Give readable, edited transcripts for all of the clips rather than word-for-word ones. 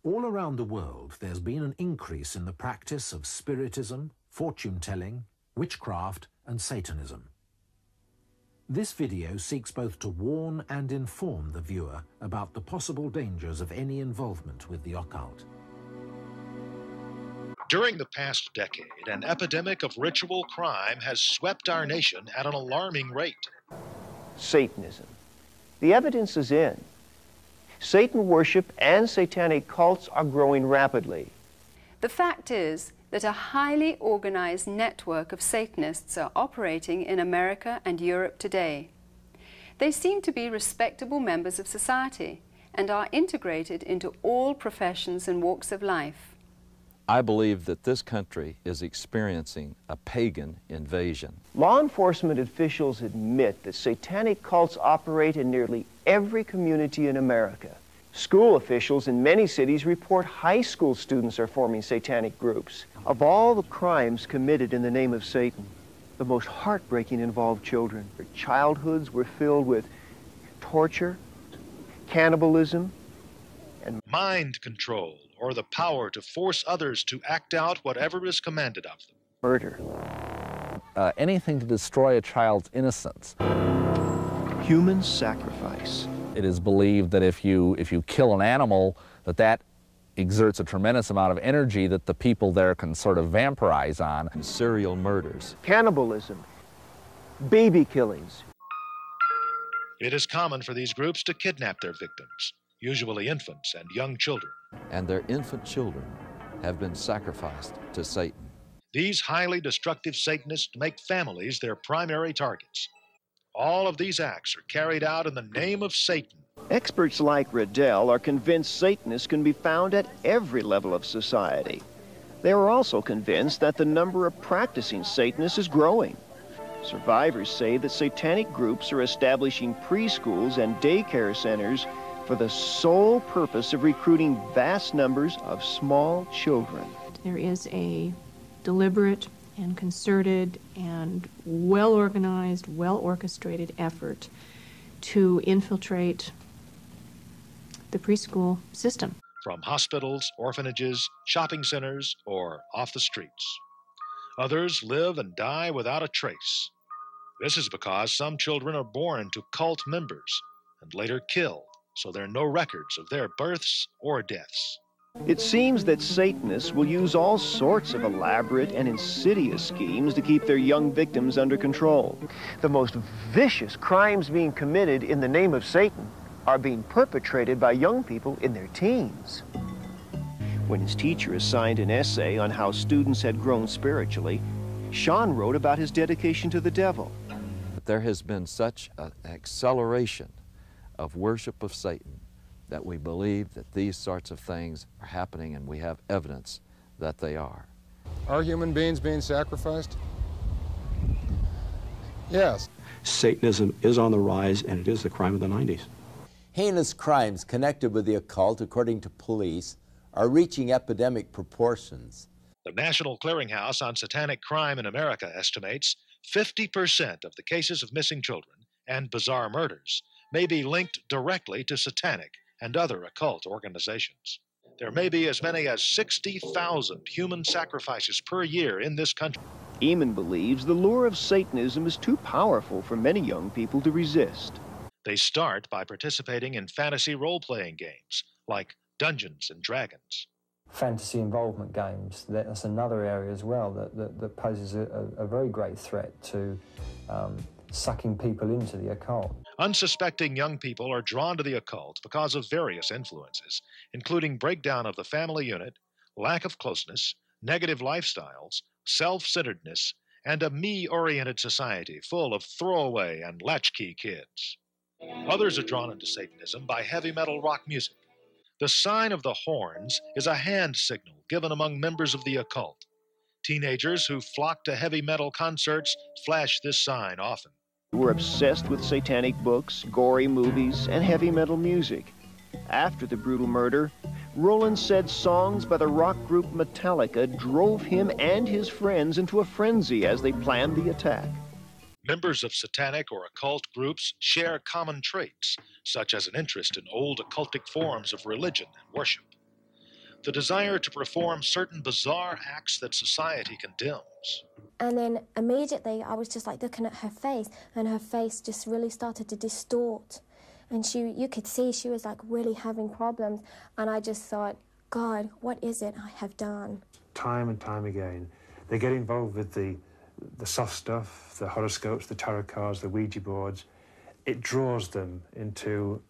All around the world, there's been an increase in the practice of spiritism, fortune-telling, witchcraft, and Satanism. This video seeks both to warn and inform the viewer about the possible dangers of any involvement with the occult. During the past decade, an epidemic of ritual crime has swept our nation at an alarming rate. Satanism. The evidence is in. Satan worship and satanic cults are growing rapidly. The fact is that a highly organized network of Satanists are operating in America and Europe today. They seem to be respectable members of society and are integrated into all professions and walks of life. I believe that this country is experiencing a pagan invasion. Law enforcement officials admit that satanic cults operate in nearly every community in America. School officials in many cities report high school students are forming satanic groups. Of all the crimes committed in the name of Satan, the most heartbreaking involved children. Their childhoods were filled with torture, cannibalism, and mind control, or the power to force others to act out whatever is commanded of them. murder. Anything to destroy a child's innocence. Human sacrifice. It is believed that if you kill an animal, that exerts a tremendous amount of energy that the people there can sort of vampirize on. Serial murders. Cannibalism. Baby killings. It is common for these groups to kidnap their victims, usually infants and young children. And their infant children have been sacrificed to Satan. These highly destructive Satanists make families their primary targets. All of these acts are carried out in the name of Satan. Experts like Riddell are convinced Satanists can be found at every level of society. They are also convinced that the number of practicing Satanists is growing. Survivors say that satanic groups are establishing preschools and daycare centers for the sole purpose of recruiting vast numbers of small children. There is a deliberate and concerted and well-organized, well-orchestrated effort to infiltrate the preschool system. From hospitals, orphanages, shopping centers, or off the streets. Others live and die without a trace. This is because some children are born to cult members and later killed, so there are no records of their births or deaths. It seems that Satanists will use all sorts of elaborate and insidious schemes to keep their young victims under control. The most vicious crimes being committed in the name of Satan are being perpetrated by young people in their teens. When his teacher assigned an essay on how students had grown spiritually, Sean wrote about his dedication to the devil. There has been such an acceleration of worship of Satan that we believe that these sorts of things are happening, and we have evidence that they are. Are human beings being sacrificed? Yes. Satanism is on the rise, and it is the crime of the 90s. Heinous crimes connected with the occult, according to police, are reaching epidemic proportions. The National Clearinghouse on Satanic Crime in America estimates 50% of the cases of missing children and bizarre murders may be linked directly to satanic and other occult organizations. There may be as many as 60,000 human sacrifices per year in this country. Eamon believes the lure of Satanism is too powerful for many young people to resist. They start by participating in fantasy role-playing games like Dungeons and Dragons. Fantasy involvement games, that's another area as well that poses a very great threat to sucking people into the occult. Unsuspecting young people are drawn to the occult because of various influences, including breakdown of the family unit, lack of closeness, negative lifestyles, self-centeredness, and a me-oriented society full of throwaway and latchkey kids. Others are drawn into Satanism by heavy metal rock music. The sign of the horns is a hand signal given among members of the occult. Teenagers who flock to heavy metal concerts flash this sign often. We're obsessed with satanic books, gory movies, and heavy metal music. After the brutal murder, Roland said songs by the rock group Metallica drove him and his friends into a frenzy as they planned the attack. Members of satanic or occult groups share common traits, such as an interest in old occultic forms of religion and worship. the desire to perform certain bizarre acts that society condemns. And then immediately I was just like looking at her face, and her face just really started to distort. And you could see she was like really having problems. And I just thought, God, what is it I have done? Time and time again, they get involved with the soft stuff, the horoscopes, the tarot cards, the Ouija boards. It draws them into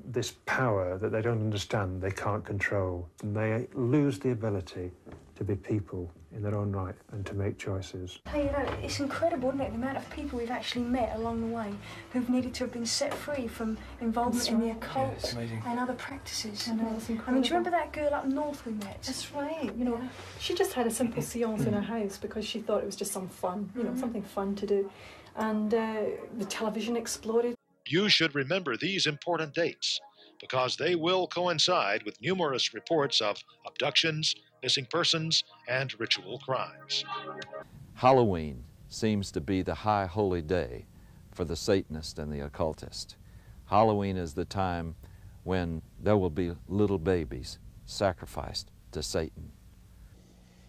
this power that they don't understand, they can't control. And they lose the ability to be people in their own right and to make choices. Hey, you know, it's incredible, isn't it, the amount of people we've actually met along the way who've needed to have been set free from involvement in the occult and other practices. I know, it's incredible. I mean, do you remember that girl up north we met? That's right, you know, she just had a simple seance in her house because she thought it was just some fun, you know, something fun to do. And the television exploded. You should remember these important dates because they will coincide with numerous reports of abductions, missing persons, and ritual crimes. Halloween seems to be the high holy day for the Satanist and the occultist. Halloween is the time when there will be little babies sacrificed to Satan.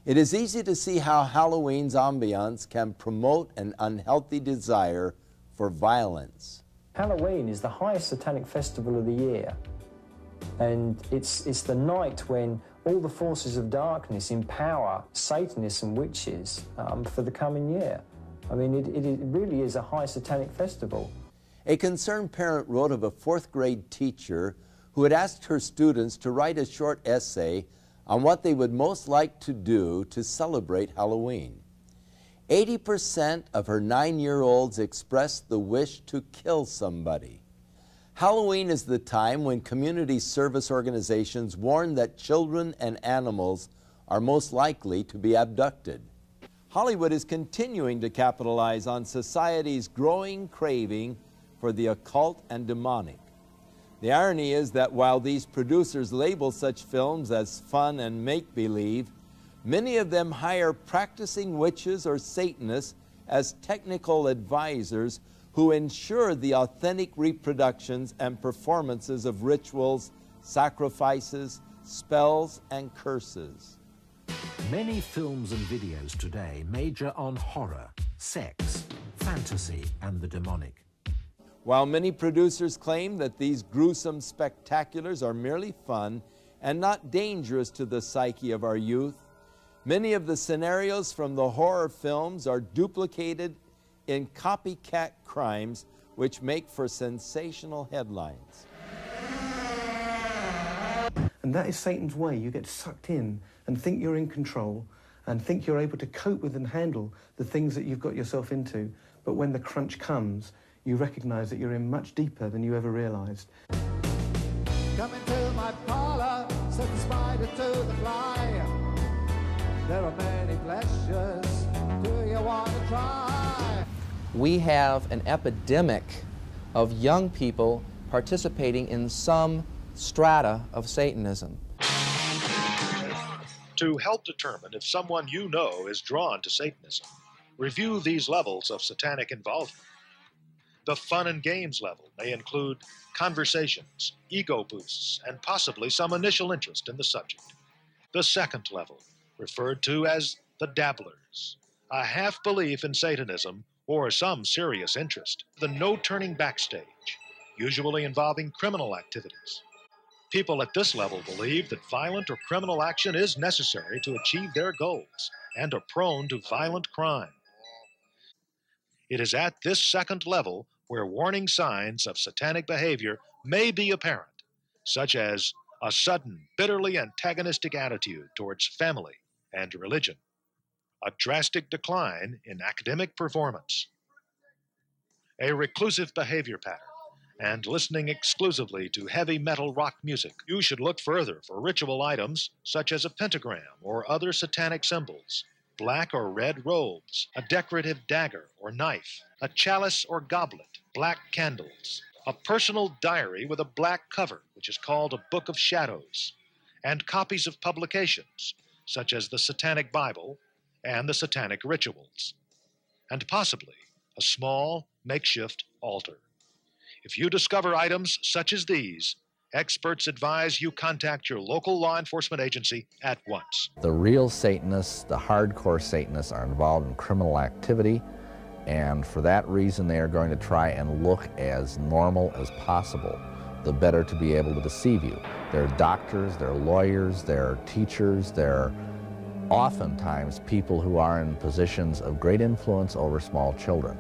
It is easy to see how Halloween's ambiance can promote an unhealthy desire for violence. Halloween is the highest satanic festival of the year, and it's the night when all the forces of darkness empower Satanists and witches for the coming year. I mean, it really is a high satanic festival. A concerned parent wrote of a fourth grade teacher who had asked her students to write a short essay on what they would most like to do to celebrate Halloween. 80% of her 9-year-olds expressed the wish to kill somebody. Halloween is the time when community service organizations warn that children and animals are most likely to be abducted. Hollywood is continuing to capitalize on society's growing craving for the occult and demonic. The irony is that while these producers label such films as fun and make-believe, many of them hire practicing witches or Satanists as technical advisors who ensure the authentic reproductions and performances of rituals, sacrifices, spells, and curses. Many films and videos today major on horror, sex, fantasy, and the demonic. While many producers claim that these gruesome spectaculars are merely fun and not dangerous to the psyche of our youth, many of the scenarios from the horror films are duplicated in copycat crimes which make for sensational headlines. And that is Satan's way. You get sucked in and think you're in control and think you're able to cope with and handle the things that you've got yourself into. But when the crunch comes, you recognize that you're in much deeper than you ever realized. Come into my parlor, set the spider to the fly. There are many pleasures, do you want to try? We have an epidemic of young people participating in some strata of Satanism. To help determine if someone you know is drawn to Satanism, review these levels of satanic involvement. The fun and games level may include conversations, ego boosts, and possibly some initial interest in the subject. The second level, referred to as the dabblers, a half-belief in Satanism or some serious interest. The no-turning-back stage, usually involving criminal activities. People at this level believe that violent or criminal action is necessary to achieve their goals and are prone to violent crime. It is at this second level where warning signs of satanic behavior may be apparent, such as a sudden, bitterly antagonistic attitude towards family and religion, a drastic decline in academic performance, a reclusive behavior pattern, and listening exclusively to heavy metal rock music. You should look further for ritual items such as a pentagram or other satanic symbols, black or red robes, a decorative dagger or knife, a chalice or goblet, black candles, a personal diary with a black cover, which is called a Book of Shadows, and copies of publications, such as the Satanic Bible and the Satanic Rituals, and possibly a small makeshift altar. If you discover items such as these Experts advise you contact your local law enforcement agency at once. The real Satanists, the hardcore Satanists, are involved in criminal activity, and for that reason they are going to try and look as normal as possible, the better to be able to deceive you. They're doctors, they're lawyers, they're teachers, they're oftentimes people who are in positions of great influence over small children.